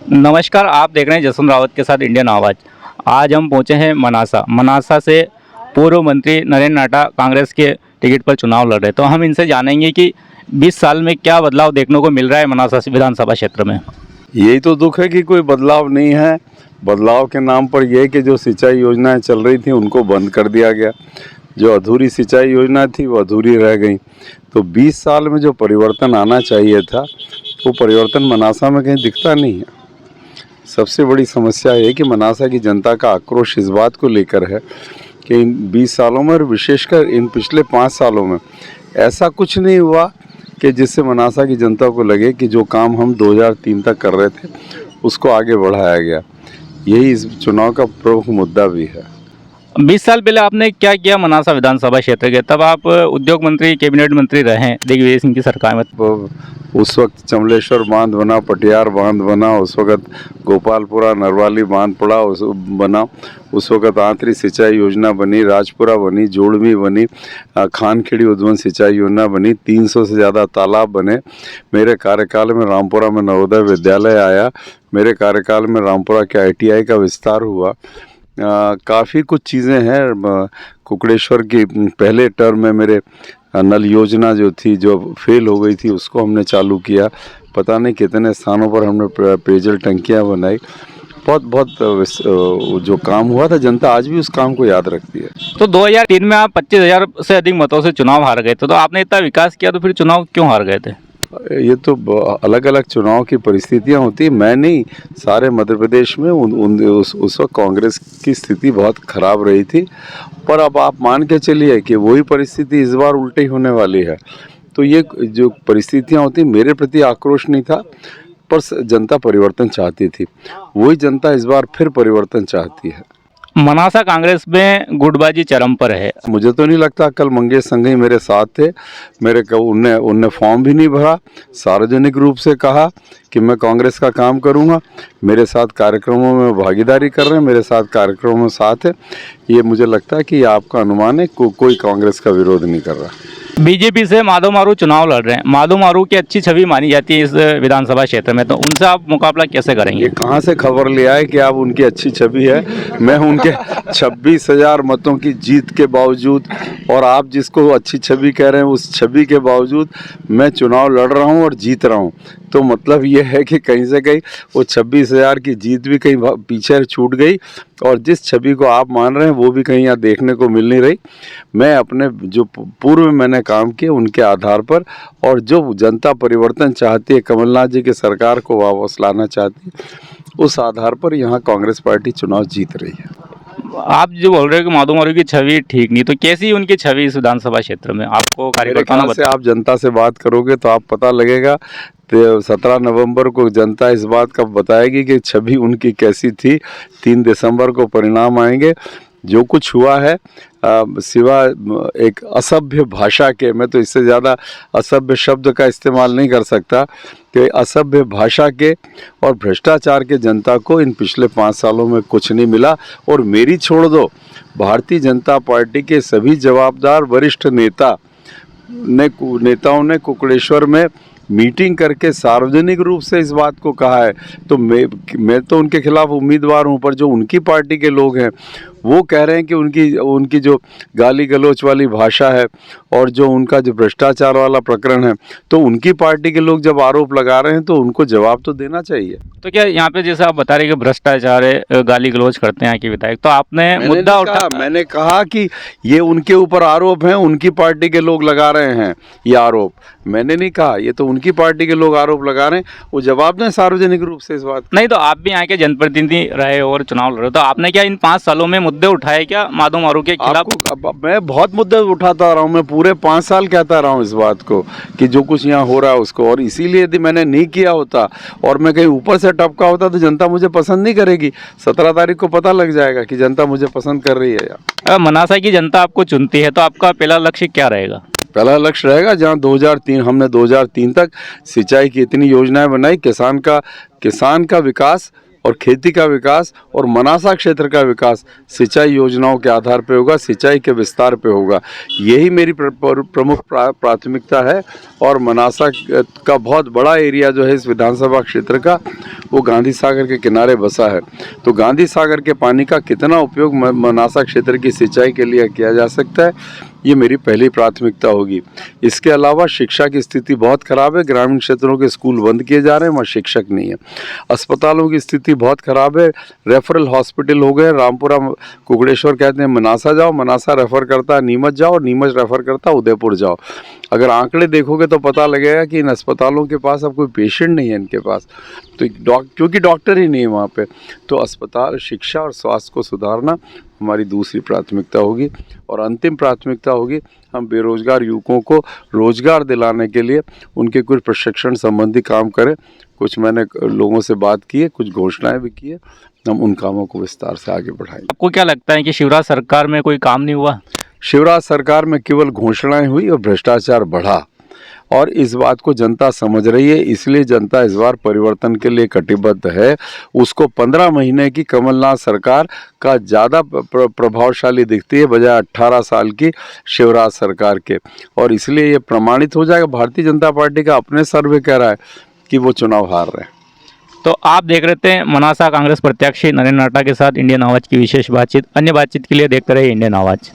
नमस्कार, आप देख रहे हैं जसवंत रावत के साथ इंडियन आवाज़। आज हम पहुंचे हैं मनासा से पूर्व मंत्री नरेंद्र नाटा कांग्रेस के टिकट पर चुनाव लड़ रहे हैं। तो हम इनसे जानेंगे कि 20 साल में क्या बदलाव देखने को मिल रहा है मनासा विधानसभा क्षेत्र में। यही तो दुख है कि कोई बदलाव नहीं है। बदलाव के नाम पर यह कि जो सिंचाई योजनाएं चल रही थी उनको बंद कर दिया गया। जो अधूरी सिंचाई योजना थी वो अधूरी रह गई। तो 20 साल में जो परिवर्तन आना चाहिए था वो परिवर्तन मनासा में कहीं दिखता नहीं है। सबसे बड़ी समस्या है कि मनासा की जनता का आक्रोश इस बात को लेकर है कि इन 20 सालों में और विशेषकर इन पिछले 5 सालों में ऐसा कुछ नहीं हुआ कि जिससे मनासा की जनता को लगे कि जो काम हम 2003 तक कर रहे थे उसको आगे बढ़ाया गया। यही इस चुनाव का प्रमुख मुद्दा भी है। 20 साल पहले आपने क्या किया मनासा विधानसभा क्षेत्र के? तब आप उद्योग मंत्री, कैबिनेट मंत्री रहे हैं दिग्विजय सिंह की सरकार में। उस वक्त चमलेश्वर बांध बना, पटियार बांध बना, उस वक्त गोपालपुरा नरवाली बांध पड़ा बना, उस वक्त आंतरी सिंचाई योजना बनी, राजपुरा बनी, जोड़मी बनी, खानखेड़ी उद्वन सिंचाई योजना बनी, 300 से ज़्यादा तालाब बने। मेरे कार्यकाल में रामपुरा में नवोदय विद्यालय आया। मेरे कार्यकाल में रामपुरा के ITI का विस्तार हुआ। काफ़ी कुछ चीज़ें हैं। कुकड़ेश्वर की पहले टर्म में मेरे नल योजना जो थी, जो फेल हो गई थी, उसको हमने चालू किया। पता नहीं कितने स्थानों पर हमने पेयजल टंकियां बनाई। बहुत जो काम हुआ था, जनता आज भी उस काम को याद रखती है। तो 2003 में आप 25,000 से अधिक मतों से चुनाव हार गए थे। तो आपने इतना विकास किया तो फिर चुनाव क्यों हार गए थे? ये तो अलग अलग चुनाव की परिस्थितियां होती है। मैं नहीं, सारे मध्य प्रदेश में उस वक्त कांग्रेस की स्थिति बहुत खराब रही थी। पर अब आप मान के चलिए कि वही परिस्थिति इस बार उल्टी होने वाली है। तो ये जो परिस्थितियां होती, मेरे प्रति आक्रोश नहीं था, पर जनता परिवर्तन चाहती थी। वही जनता इस बार फिर परिवर्तन चाहती है। मनासा कांग्रेस में गुटबाजी चरम पर है। मुझे तो नहीं लगता। कल मंगेश संघई मेरे साथ थे। उनने फॉर्म भी नहीं भरा। सार्वजनिक रूप से कहा कि मैं कांग्रेस का काम करूंगा। मेरे साथ कार्यक्रमों में भागीदारी कर रहे हैं, मेरे साथ कार्यक्रमों में साथ है। ये मुझे लगता है कि ये आपका अनुमान है। कोई कांग्रेस का विरोध नहीं कर रहा। बीजेपी से माधव मारू चुनाव लड़ रहे हैं। माधव मारू की अच्छी छवि मानी जाती है इस विधानसभा क्षेत्र में, तो उनसे आप मुकाबला कैसे करेंगे? ये कहाँ से खबर ले आए कि आप उनकी अच्छी छवि है? मैं उनके 26,000 मतों की जीत के बावजूद, और आप जिसको अच्छी छवि कह रहे हैं, उस छवि के बावजूद मैं चुनाव लड़ रहा हूँ और जीत रहा हूँ। तो मतलब ये है कि कहीं से कहीं वो 26,000 की जीत भी कहीं पीछे छूट गई, और जिस छवि को आप मान रहे हैं वो भी कहीं यहाँ देखने को मिल नहीं रही। मैं अपने जो पूर्व में मैंने काम किए उनके आधार पर, और जो जनता परिवर्तन चाहती है, कमलनाथ जी की सरकार को वापस लाना चाहती है, उस आधार पर यहाँ कांग्रेस पार्टी चुनाव जीत रही है। आप जो बोल रहे हो कि माधव मारू की छवि ठीक नहीं, तो कैसी उनकी छवि इस विधानसभा क्षेत्र में आपको कार्यकर्ताओं से आप जनता से बात करोगे तो आप पता लगेगा। तो 17 नवंबर को जनता इस बात का बताएगी कि छवि उनकी कैसी थी। 3 दिसंबर को परिणाम आएंगे। जो कुछ हुआ है, सिवा एक असभ्य भाषा के, मैं तो इससे ज़्यादा असभ्य शब्द का इस्तेमाल नहीं कर सकता, कि असभ्य भाषा के और भ्रष्टाचार के जनता को इन पिछले 5 सालों में कुछ नहीं मिला। और मेरी छोड़ दो, भारतीय जनता पार्टी के सभी जवाबदार वरिष्ठ नेताओं ने कुकड़ेश्वर में मीटिंग करके सार्वजनिक रूप से इस बात को कहा है। तो मैं तो उनके खिलाफ उम्मीदवार हूं, पर जो उनकी पार्टी के लोग हैं वो कह रहे हैं कि उनकी जो गाली गलौच वाली भाषा है और जो उनका जो भ्रष्टाचार वाला प्रकरण है, तो उनकी पार्टी के लोग जब आरोप लगा रहे हैं तो उनको जवाब तो देना चाहिए। तो क्या यहाँ पे जैसे आप बता रहे हैं कि भ्रष्टाचार है, गाली गलौज करते हैं यहाँ के विधायक, तो आपने मुद्दा मैंने कहा कि ये उनके ऊपर आरोप हैं, उनकी पार्टी के लोग लगा रहे हैं ये आरोप। मैंने नहीं कहा, ये तो उनकी पार्टी के लोग आरोप लगा रहे हैं। वो जवाब दें सार्वजनिक रूप से इस बात। नहीं, तो आप भी यहाँ के जनप्रतिनिधि रहे और चुनाव लड़ रहे, तो आपने क्या इन 5 सालों में मुद्दे उठाए क्या माधव मारू के खिलाफ? मैं बहुत मुद्दे उठाता रहा हूँ। मैं पूरे 5 साल कहता रहा हूँ इस बात को कि जो कुछ यहाँ हो रहा है उसको, और इसीलिए यदि मैंने नहीं किया होता और मैं कहीं ऊपर से टपका होता तो जनता मुझे पसंद नहीं करेगी। 17 तारीख को पता लग जाएगा कि जनता मुझे पसंद कर रही है। मनासा की जनता आपको चुनती है तो आपका पहला लक्ष्य क्या रहेगा? पहला लक्ष्य रहेगा, जहाँ 2003 हमने 2003 तक सिंचाई की इतनी योजनाएं बनाई, किसान का विकास और खेती का विकास और मनासा क्षेत्र का विकास सिंचाई योजनाओं के आधार पे होगा, सिंचाई के विस्तार पे होगा। यही मेरी प्रमुख प्राथमिकता है। और मनासा का बहुत बड़ा एरिया जो है इस विधानसभा क्षेत्र का, वो गांधी सागर के किनारे बसा है। तो गांधी सागर के पानी का कितना उपयोग मनासा क्षेत्र की सिंचाई के लिए किया जा सकता है, ये मेरी पहली प्राथमिकता होगी। इसके अलावा शिक्षा की स्थिति बहुत ख़राब है। ग्रामीण क्षेत्रों के स्कूल बंद किए जा रहे हैं, वहाँ शिक्षक नहीं है। अस्पतालों की स्थिति बहुत ख़राब है। रेफरल हॉस्पिटल हो गए, रामपुरा कुकड़ेश्वर कहते हैं मनासा जाओ, मनासा रेफ़र करता है नीमच जाओ, नीमच रेफ़र करता है उदयपुर जाओ। अगर आंकड़े देखोगे तो पता लगेगा कि इन अस्पतालों के पास अब कोई पेशेंट नहीं है इनके पास, तो क्योंकि डॉक्टर ही नहीं है वहाँ पे। तो अस्पताल, शिक्षा और स्वास्थ्य को सुधारना हमारी दूसरी प्राथमिकता होगी। और अंतिम प्राथमिकता होगी, हम बेरोजगार युवकों को रोजगार दिलाने के लिए उनके कुछ प्रशिक्षण संबंधी काम करें। कुछ मैंने लोगों से बात की है, कुछ घोषणाएं भी की है, हम उन कामों को विस्तार से आगे बढ़ाएंगे। आपको क्या लगता है कि शिवराज सरकार में कोई काम नहीं हुआ? शिवराज सरकार में केवल घोषणाएं हुई और भ्रष्टाचार बढ़ा, और इस बात को जनता समझ रही है। इसलिए जनता इस बार परिवर्तन के लिए कटिबद्ध है। उसको 15 महीने की कमलनाथ सरकार का ज़्यादा प्रभावशाली दिखती है बजाय 18 साल की शिवराज सरकार के। और इसलिए ये प्रमाणित हो जाएगा। भारतीय जनता पार्टी का अपने सर्वे कह रहा है कि वो चुनाव हार रहे हैं। तो आप देख रहे थे मनासा कांग्रेस प्रत्याशी नरेंद्र नाटा के साथ इंडियन आवाज़ की विशेष बातचीत। अन्य बातचीत के लिए देखते रहिए इंडियन आवाज़।